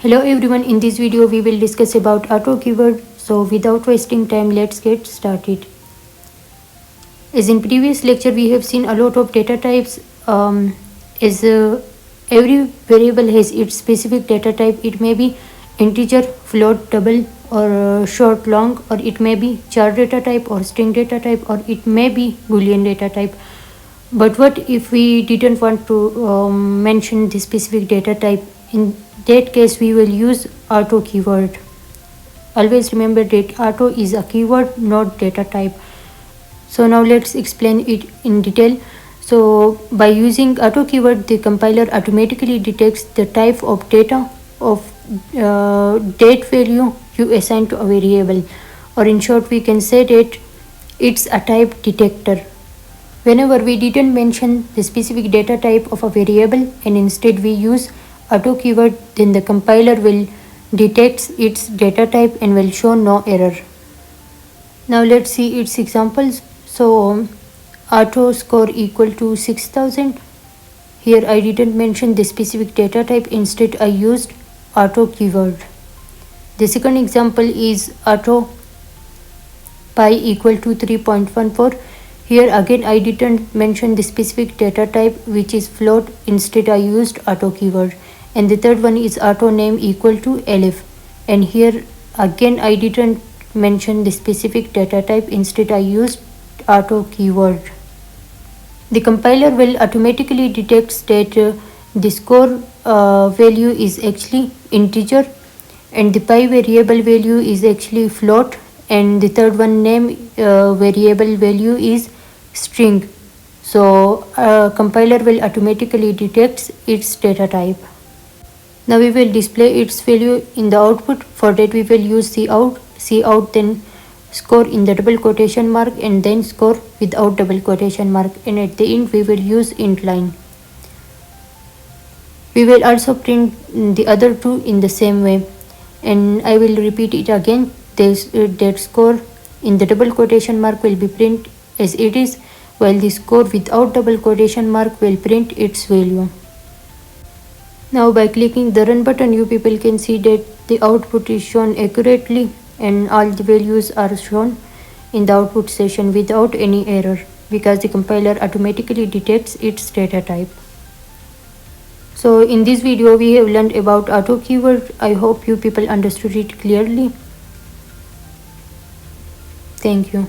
Hello everyone, in this video we will discuss about auto keyword. So without wasting time, let's get started. As in previous lecture we have seen a lot of data types. As every variable has its specific data type. It may be integer, float, double, or short, long, or it may be char data type or string data type, or it may be boolean data type. But what if we didn't want to mention the specific data type? In that case we will use auto keyword. Always remember that auto is a keyword, not data type. So now let's explain it in detail. So by using auto keyword, the compiler automatically detects the type of data of date value you assign to a variable, or in short we can say that it's a type detector. Whenever we didn't mention the specific data type of a variable and instead we use auto keyword, then the compiler will detect its data type and will show no error. Now let's see its examples. So auto score equal to 6000. Here I didn't mention the specific data type, instead I used auto keyword. The second example is auto pi equal to 3.14. Here again I didn't mention the specific data type, which is float, instead I used auto keyword. And the third one is auto name equal to elif, and here again I didn't mention the specific data type, instead I used auto keyword. The compiler will automatically detect that the score value is actually integer and the pi variable value is actually float, and the third one name variable value is string. So compiler will automatically detect its data type. Now we will display its value in the output. For that we will use cout, then score in the double quotation mark, and then score without double quotation mark, and at the end we will use int line. We will also print the other two in the same way, and I will repeat it again. That score in the double quotation mark will be print as it is, while the score without double quotation mark will print its value. Now by clicking the run button, you people can see that the output is shown accurately and all the values are shown in the output session without any error, because the compiler automatically detects its data type. So in this video we have learned about auto keyword. I hope you people understood it clearly. Thank you.